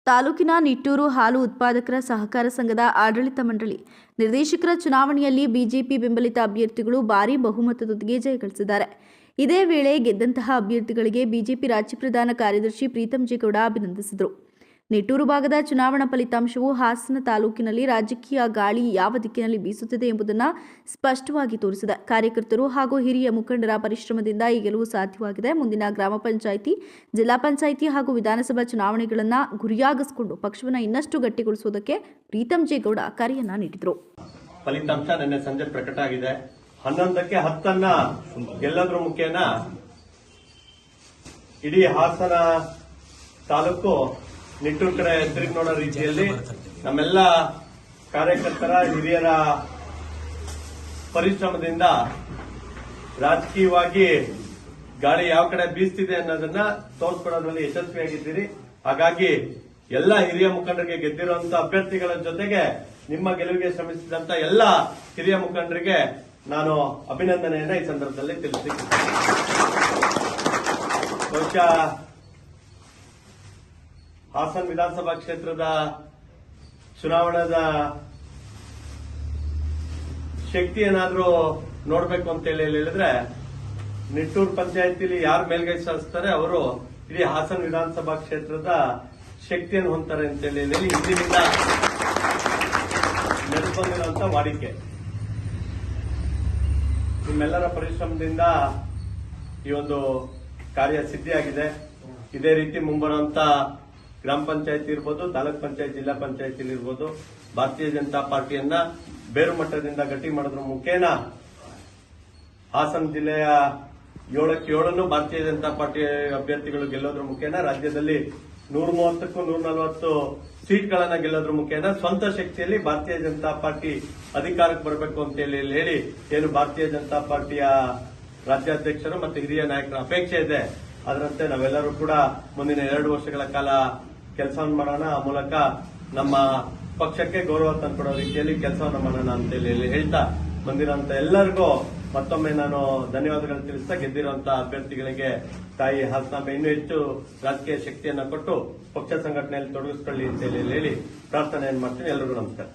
ತಾಲೂಕಿನ ನಿಟ್ಟೂರು ಹಾಲು ಉತ್ಪಾದಕರ ಸಹಕಾರ ಸಂಘದ ಆಡಳಿತ ಮಂಡಳಿ ನಿರ್ದೇಶಕರ ಚುನಾವಣೆಯಲ್ಲಿ ಬಿಜೆಪಿ ಬೆಂಬಲಿತ ಅಭ್ಯರ್ಥಿಗಳು ಭಾರೀ ಬಹುಮತದೊಂದಿಗೆ ಜಯಗಳಿಸಿದ್ದಾರೆ. ಇದೇ ವೇಳೆ ಗೆದ್ದಂತಹ ಅಭ್ಯರ್ಥಿಗಳಿಗೆ ಬಿಜೆಪಿ ರಾಜ್ಯ ಪ್ರಧಾನ ಕಾರ್ಯದರ್ಶಿ ಪ್ರೀತಂ ಜೇಗೌಡ ಅಭಿನಂದಿಸಿದರು. ನಿಟ್ಟೂರು ಭಾಗದ ಚುನಾವಣಾ ಫಲಿತಾಂಶವು ಹಾಸನ ತಾಲೂಕಿನಲ್ಲಿ ರಾಜಕೀಯ ಗಾಳಿ ಯಾವ ದಿಕ್ಕಿನಲ್ಲಿ ಬೀಸುತ್ತಿದೆ ಎಂಬುದನ್ನು ಸ್ಪಷ್ಟವಾಗಿ ತೋರಿಸಿದೆ. ಕಾರ್ಯಕರ್ತರು ಹಾಗೂ ಹಿರಿಯ ಮುಖಂಡರ ಪರಿಶ್ರಮದಿಂದ ಈ ಗೆಲುವು ಸಾಧ್ಯವಾಗಿದೆ. ಮುಂದಿನ ಗ್ರಾಮ ಪಂಚಾಯಿತಿ, ಜಿಲ್ಲಾ ಪಂಚಾಯಿತಿ ಹಾಗೂ ವಿಧಾನಸಭಾ ಚುನಾವಣೆಗಳನ್ನು ಗುರಿಯಾಗಿಸಿಕೊಂಡು ಪಕ್ಷವನ್ನು ಇನ್ನಷ್ಟು ಗಟ್ಟಿಗೊಳಿಸುವುದಕ್ಕೆ ಪ್ರೀತಂ ಜೇಗೌಡ ಕರೆಯನ್ನ ನೀಡಿದರು. ಫಲಿತಾಂಶ ನಿನ್ನೆ ಸಂಜೆ ಪ್ರಕಟ ಆಗಿದೆ. 11ಕ್ಕೆ 10 ಗೆಲ್ಲೋದ್ರ ಮುಖೇನ ಇಡೀ ಹಾಸನ ತಾಲೂಕು ನಿಟ್ಟೂರು ಕಡೆ ತಿರುಗಿ ನೋಡೋ ರೀತಿಯಲ್ಲಿ ನಮ್ಮೆಲ್ಲ ಕಾರ್ಯಕರ್ತರ ಹಿರಿಯರ ಪರಿಶ್ರಮದಿಂದ ರಾಜಕೀಯವಾಗಿ ಗಾಳಿ ಯಾವ ಕಡೆ ಬೀಸ್ತಿದೆ ಅನ್ನೋದನ್ನ ತೋರಿಸ್ಕೊಡೋದ್ರಲ್ಲಿ ಯಶಸ್ವಿಯಾಗಿದ್ದೀರಿ. ಹಾಗಾಗಿ ಎಲ್ಲ ಹಿರಿಯ ಮುಖಂಡರಿಗೆ ಗೆದ್ದಿರುವಂತ ಅಭ್ಯರ್ಥಿಗಳ ಜೊತೆಗೆ ನಿಮ್ಮ ಗೆಲುವಿಗೆ ಶ್ರಮಿಸಿದಂತ ಎಲ್ಲ ಹಿರಿಯ ಮುಖಂಡರಿಗೆ ನಾನು ಅಭಿನಂದನೆಯನ್ನ ಈ ಸಂದರ್ಭದಲ್ಲಿ ತಿಳಿಸಿದ್ದೇನೆ. ಬಹುಶಃ ಹಾಸನ ವಿಧಾನಸಭಾ ಕ್ಷೇತ್ರದ ಚುನಾವಣಾದ ಶಕ್ತಿ ಏನಾದ್ರೂ ನೋಡಬೇಕು ಅಂತ ಹೇಳಿದ್ರೆ ನಿಟ್ಟೂರು ಪಂಚಾಯತಿಲಿ ಯಾರು ಮೇಲ್ಗೈ ಸಾಧಿಸ್ತಾರೆ ಅವರು ಇಡೀ ಹಾಸನ ವಿಧಾನಸಭಾ ಕ್ಷೇತ್ರದ ಶಕ್ತಿಯನ್ನು ಹೊಂದ್ತಾರೆ ಅಂತ ಹೇಳಿ ಹಿಂದಿನಿಂದ ನಡೆದುಕೊಂಡಿರುವಂತ ವಾಡಿಕೆ. ನಿಮ್ಮೆಲ್ಲರ ಪರಿಶ್ರಮದಿಂದ ಈ ಒಂದು ಕಾರ್ಯ ಸಿದ್ಧಿಯಾಗಿದೆ. ಇದೇ ರೀತಿ ಮುಂಬರುವಂತ ಗ್ರಾಮ ಪಂಚಾಯತಿ ಇರ್ಬೋದು, ತಾಲೂಕ್ ಪಂಚಾಯತ್, ಜಿಲ್ಲಾ ಪಂಚಾಯತಿ ಇರ್ಬೋದು, ಭಾರತೀಯ ಜನತಾ ಪಾರ್ಟಿಯನ್ನ ಬೇರು ಮಟ್ಟದಿಂದ ಗಟ್ಟಿ ಮಾಡೋದ್ರ ಮುಖೇನ ಹಾಸನ ಜಿಲ್ಲೆಯ 7ಕ್ಕೆ 7 ಭಾರತೀಯ ಜನತಾ ಪಾರ್ಟಿ ಅಭ್ಯರ್ಥಿಗಳು ಗೆಲ್ಲೋದ್ರ ಮುಖೇನ ರಾಜ್ಯದಲ್ಲಿ 130ಕ್ಕೂ 140 ಸೀಟ್ಗಳನ್ನ ಗೆಲ್ಲೋದ್ರ ಮುಖೇನ ಸ್ವಂತ ಶಕ್ತಿಯಲ್ಲಿ ಭಾರತೀಯ ಜನತಾ ಪಾರ್ಟಿ ಅಧಿಕಾರಕ್ಕೆ ಬರಬೇಕು ಅಂತ ಹೇಳಿ ಏನು ಭಾರತೀಯ ಜನತಾ ಪಾರ್ಟಿಯ ರಾಜ್ಯಾಧ್ಯಕ್ಷರು ಮತ್ತು ಹಿರಿಯ ನಾಯಕರ ಅಪೇಕ್ಷೆ ಇದೆ. ಅದರಂತೆ ನಾವೆಲ್ಲರೂ ಕೂಡ ಮುಂದಿನ 2 ವರ್ಷಗಳ ಕಾಲ ಕೆಲಸವನ್ನು ಮಾಡೋಣ. ಆ ಮೂಲಕ ನಮ್ಮ ಪಕ್ಷಕ್ಕೆ ಗೌರವ ತಂದುಕೊಡೋ ರೀತಿಯಲ್ಲಿ ಕೆಲಸವನ್ನು ಮಾಡೋಣ ಅಂತ ಹೇಳಿ ಹೇಳ್ತಾ ಬಂದಿರುವಂತ ಎಲ್ಲರಿಗೂ ಮತ್ತೊಮ್ಮೆ ನಾನು ಧನ್ಯವಾದಗಳು ತಿಳಿಸ್ತಾ ಗೆದ್ದಿರುವಂತಹ ಅಭ್ಯರ್ಥಿಗಳಿಗೆ ತಾಯಿ ಹಾಸನಾಂಬೆ ಇನ್ನೂ ಹೆಚ್ಚು ರಾಜಕೀಯ ಶಕ್ತಿಯನ್ನ ಕೊಟ್ಟು ಪಕ್ಷ ಸಂಘಟನೆಯಲ್ಲಿ ತೊಡಗಿಸಿಕೊಳ್ಳಿ ಅಂತ ಹೇಳಿ ಪ್ರಾರ್ಥನೆಯನ್ನು ಮಾಡ್ತೀನಿ. ಎಲ್ಲರಿಗೂ ನಮಸ್ಕಾರ.